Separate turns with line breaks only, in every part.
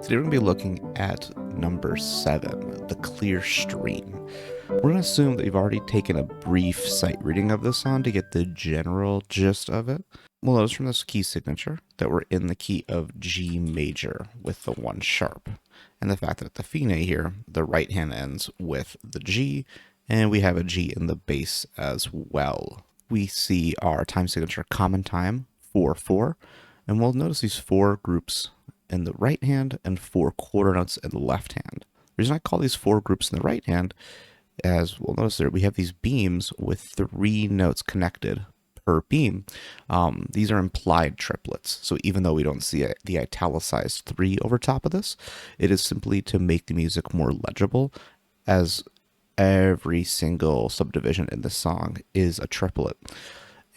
Today we're going to be looking at number 7, the clear stream. We're going to assume that you've already taken a brief sight reading of this song to get the general gist of it. We'll notice from this key signature that we're in the key of G major with the 1 sharp. And the fact that the fine here, the right hand ends with the G, and we have a G in the bass as well. We see our time signature common time 4/4, and we'll notice these 4 groups in the right hand and 4 quarter notes in the left hand. The reason I call these 4 groups in the right hand, as we'll notice there, we have these beams with 3 notes connected per beam. These are implied triplets. So even though we don't see the italicized 3 over top of this, it is simply to make the music more legible, as every single subdivision in this song is a triplet.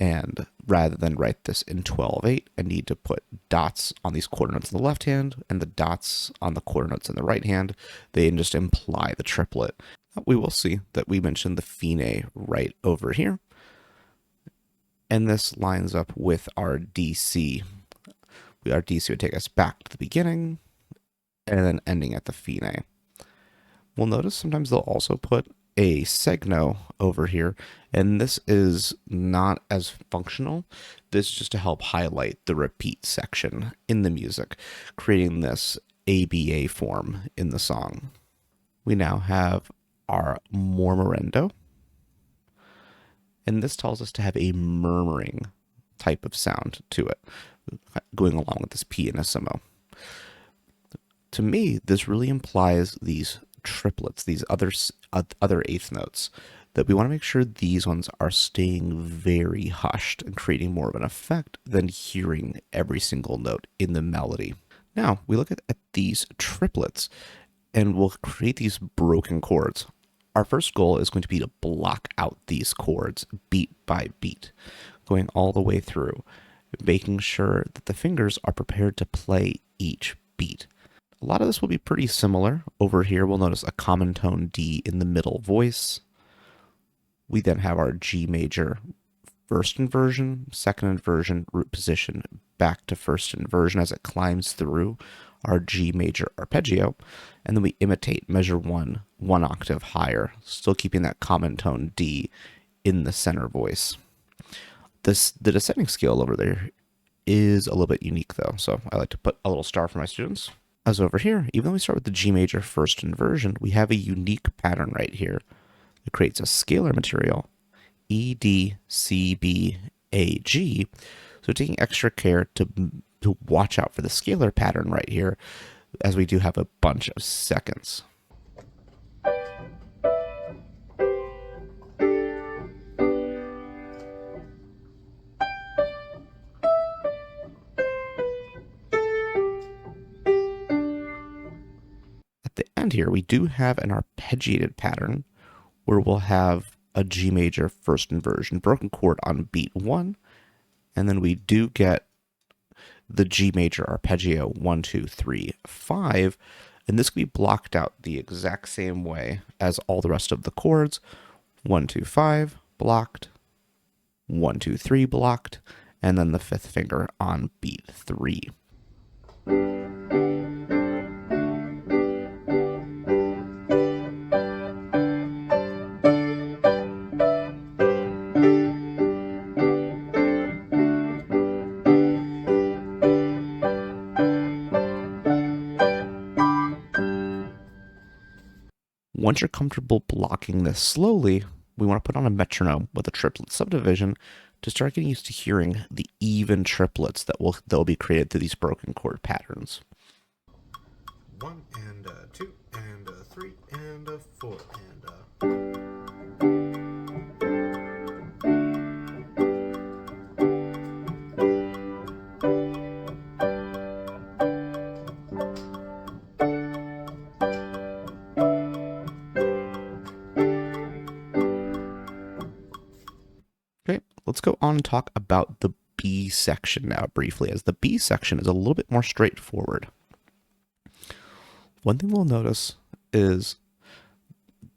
And rather than write this in 12/8, I need to put dots on these quarter notes in the left hand and the dots on the quarter notes in the right hand. They just imply the triplet. We will see that we mentioned the fine right over here. And this lines up with our DC. Our DC would take us back to the beginning and then ending at the fine. We'll notice sometimes they'll also put a segno over here, and this is not as functional. This is just to help highlight the repeat section in the music, creating this ABA form in the song. We now have our mormorendo, and this tells us to have a murmuring type of sound to it, going along with this pianissimo. To me, this really implies these triplets, these other eighth notes, that we want to make sure these ones are staying very hushed and creating more of an effect than hearing every single note in the melody. Now we look at these triplets and we'll create these broken chords. Our first goal is going to be to block out these chords beat by beat, going all the way through, making sure that the fingers are prepared to play each beat. A lot of this will be pretty similar. Over here, we'll notice a common tone D in the middle voice. We then have our G major first inversion, second inversion, root position, back to first inversion as it climbs through our G major arpeggio. And then we imitate measure 1 octave higher, still keeping that common tone D in the center voice. The descending scale over there is a little bit unique though, so I like to put a little star for my students. As over here, even though we start with the G major first inversion, we have a unique pattern right here that creates a scalar material, E, D, C, B, A, G. So taking extra care to watch out for the scalar pattern right here, as we do have a bunch of seconds. The end here, we do have an arpeggiated pattern where we'll have a G major first inversion broken chord on beat 1, and then we do get the G major arpeggio 1, 2, 3, 5, and this can be blocked out the exact same way as all the rest of the chords. 1, 2, 5 blocked, 1, 2, 3 blocked, and then the 5th finger on beat 3. Once you're comfortable blocking this slowly, we want to put on a metronome with a triplet subdivision to start getting used to hearing the even triplets that will be created through these broken chord patterns.
1 and 2 and 3 and 4 and
Okay, let's go on and talk about the B section now briefly, as the B section is a little bit more straightforward. One thing we'll notice is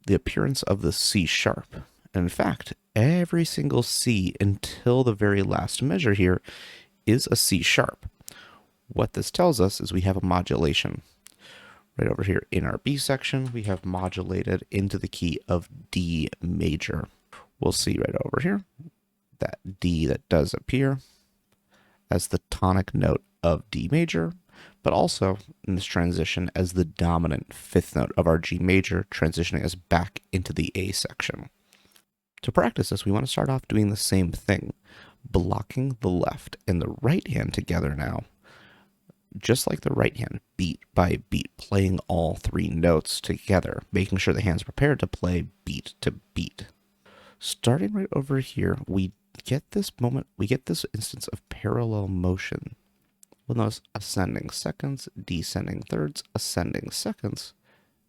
the appearance of the C sharp. And in fact, every single C until the very last measure here is a C sharp. What this tells us is we have a modulation. Right over here in our B section, we have modulated into the key of D major. We'll see right over here that D that does appear as the tonic note of D major, but also in this transition as the dominant fifth note of our G major, transitioning us back into the A section. To practice this, we want to start off doing the same thing, blocking the left and the right hand together now, just like the right hand, beat by beat, playing all three notes together, making sure the hand's prepared to play beat to beat. Starting right over here, we get this instance of parallel motion. We'll notice ascending seconds, descending thirds, ascending seconds,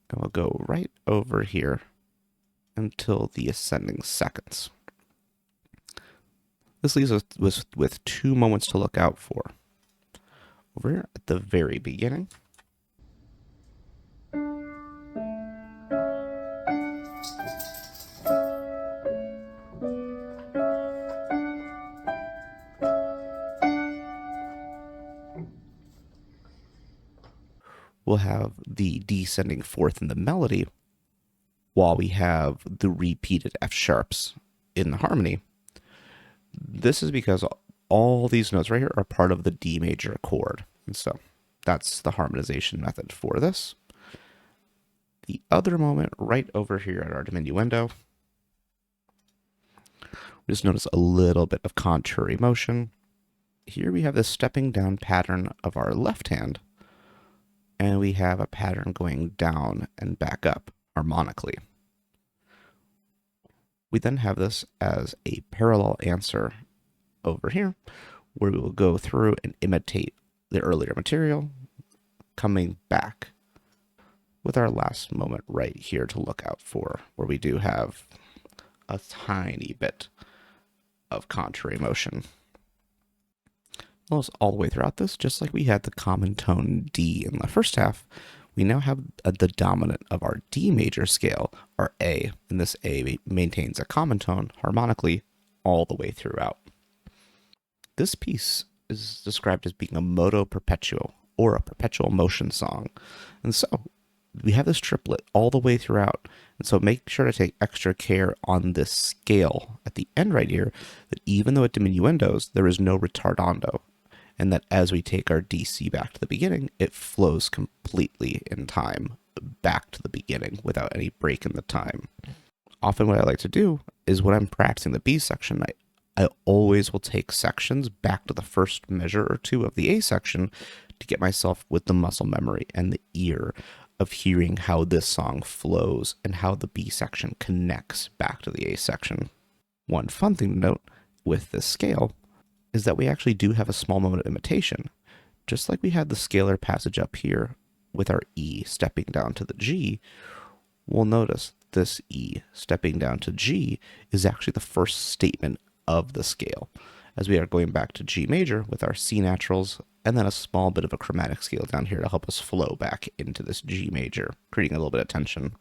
and we'll go right over here until the ascending seconds. This leaves us with 2 moments to look out for. Over here at the very beginning, we'll have the descending fourth in the melody, while we have the repeated F sharps in the harmony. This is because all these notes right here are part of the D major chord. And so that's the harmonization method for this. The other moment right over here at our diminuendo, we just notice a little bit of contrary motion. Here we have this stepping down pattern of our left hand, and we have a pattern going down and back up harmonically. We then have this as a parallel answer over here, where we will go through and imitate the earlier material, coming back with our last moment right here to look out for, where we do have a tiny bit of contrary motion. Almost all the way throughout this, just like we had the common tone D in the first half, we now have the dominant of our D major scale, our A, and this A maintains a common tone harmonically all the way throughout. This piece is described as being a moto perpetuo, or a perpetual motion song. And so we have this triplet all the way throughout. And so make sure to take extra care on this scale at the end right here, that even though it diminuendos, there is no retardando. And that as we take our DC back to the beginning, it flows completely in time back to the beginning without any break in the time. Often what I like to do is when I'm practicing the B section, I always will take sections back to the first measure or two of the A section to get myself with the muscle memory and the ear of hearing how this song flows and how the B section connects back to the A section. One fun thing to note with this scale is that we actually do have a small moment of imitation. Just like we had the scalar passage up here with our E stepping down to the G, we'll notice this E stepping down to G is actually the first statement of the scale, as we are going back to G major with our C naturals, and then a small bit of a chromatic scale down here to help us flow back into this G major, creating a little bit of tension.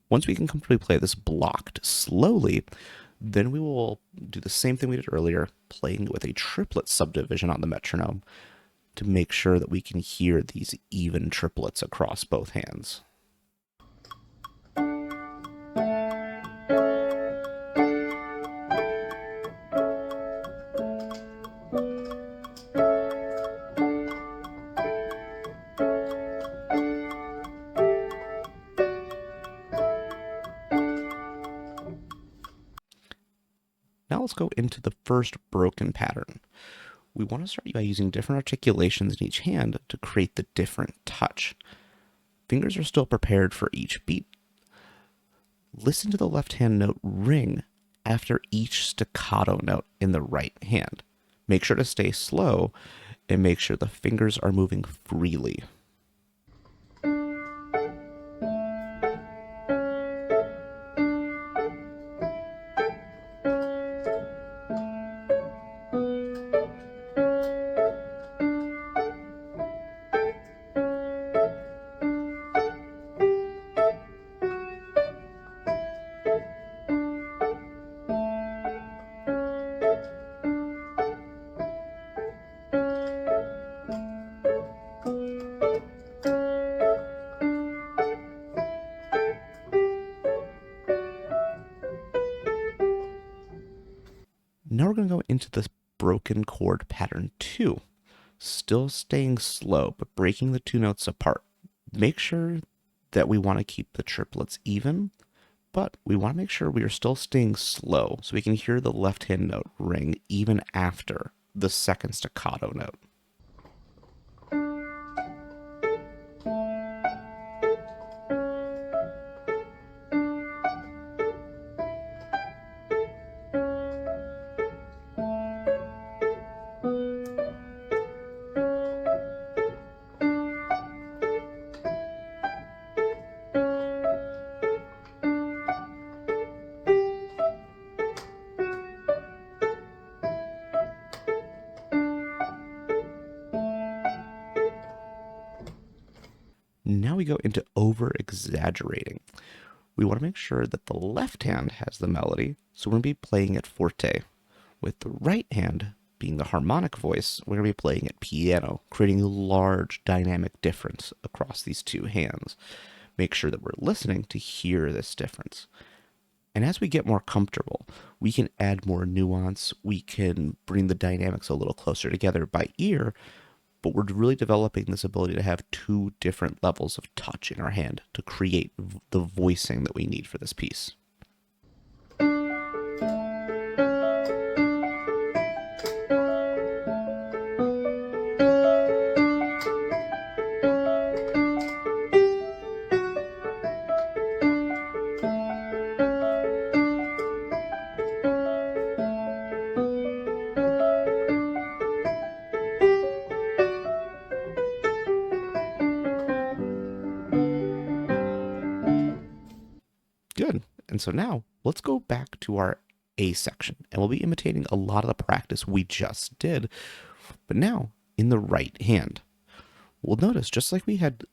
Once we can comfortably play this blocked slowly, then we will do the same thing we did earlier, playing with a triplet subdivision on the metronome to make sure that we can hear these even triplets across both hands. Now let's go into the first broken pattern. We want to start by using different articulations in each hand to create the different touch. Fingers are still prepared for each beat. Listen to the left hand note ring after each staccato note in the right hand. Make sure to stay slow and make sure the fingers are moving freely. Now we're going to go into this broken chord pattern 2. Still staying slow, but breaking the two notes apart. Make sure that we want to keep the triplets even, but we want to make sure we are still staying slow so we can hear the left-hand note ring even after the second staccato note. Now we go into over-exaggerating. We want to make sure that the left hand has the melody, so we're going to be playing it forte. With the right hand being the harmonic voice, we're going to be playing it piano, creating a large dynamic difference across these two hands. Make sure that we're listening to hear this difference. And as we get more comfortable, we can add more nuance, we can bring the dynamics a little closer together by ear, but we're really developing this ability to have two different levels of touch in our hand to create the voicing that we need for this piece. Good. And so now let's go back to our A section, and we'll be imitating a lot of the practice we just did, but now in the right hand. We'll notice just like we had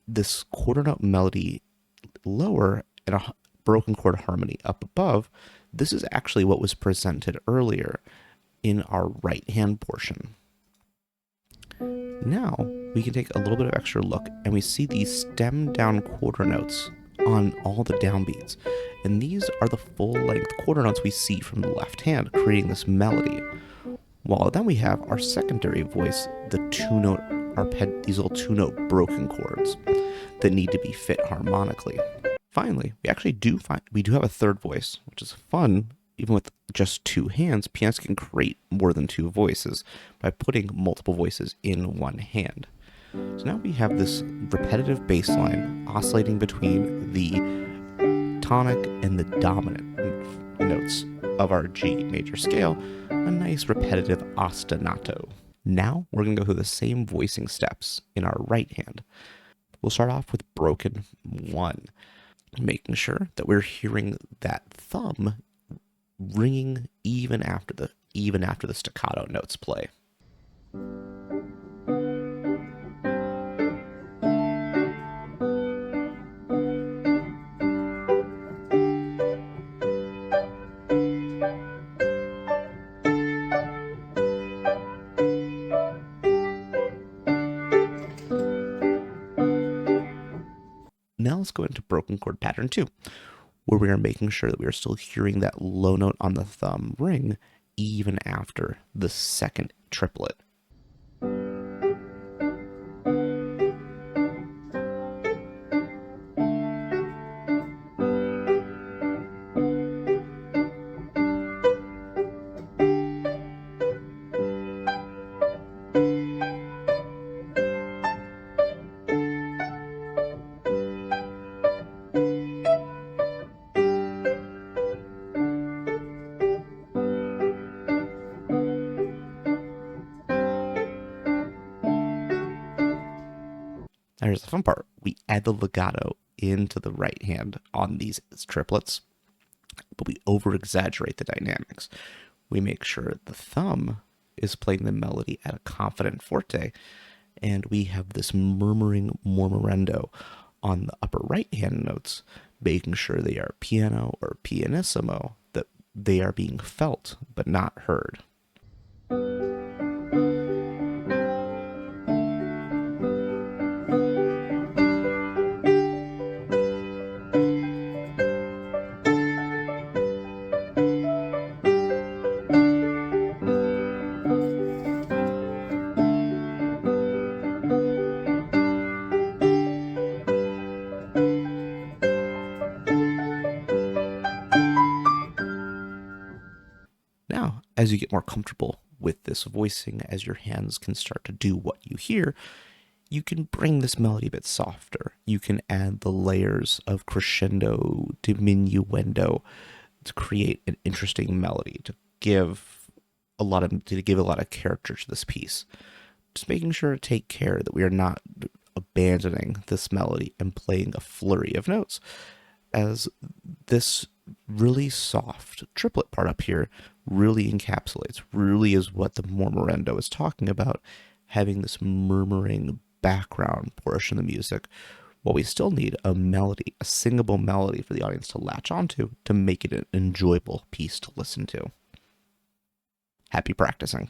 this quarter note melody lower and a broken chord harmony up above, this is actually what was presented earlier in our right hand portion. Now we can take a little bit of extra look and we see these stem down quarter notes on all the downbeats. And these are the full length quarter notes we see from the left hand, creating this melody. While then we have our secondary voice, the two note these little two note broken chords that need to be fit harmonically. Finally, we do have a third voice, which is fun. Even with just two hands, pianists can create more than two voices by putting multiple voices in one hand. So now we have this repetitive bass line oscillating between the tonic and the dominant notes of our G major scale, a nice repetitive ostinato. Now we're going to go through the same voicing steps in our right hand. We'll start off with broken 1, making sure that we're hearing that thumb ringing even after the staccato notes play. Now let's go into broken chord pattern 2, where we are making sure that we are still hearing that low note on the thumb ring even after the second triplet. Now here's the fun part. We add the legato into the right hand on these triplets, but we over-exaggerate the dynamics. We make sure the thumb is playing the melody at a confident forte, and we have this murmuring mormorendo on the upper right hand notes, making sure they are piano or pianissimo, that they are being felt but not heard. Now, as you get more comfortable with this voicing, as your hands can start to do what you hear, you can bring this melody a bit softer. You can add the layers of crescendo, diminuendo to create an interesting melody, to give a lot of character to this piece. Just making sure to take care that we are not abandoning this melody and playing a flurry of notes, as this really soft triplet part up here really encapsulates, really is what the mormorendo is talking about, having this murmuring background portion of the music, while we still need a melody, a singable melody for the audience to latch onto to make it an enjoyable piece to listen to. Happy practicing.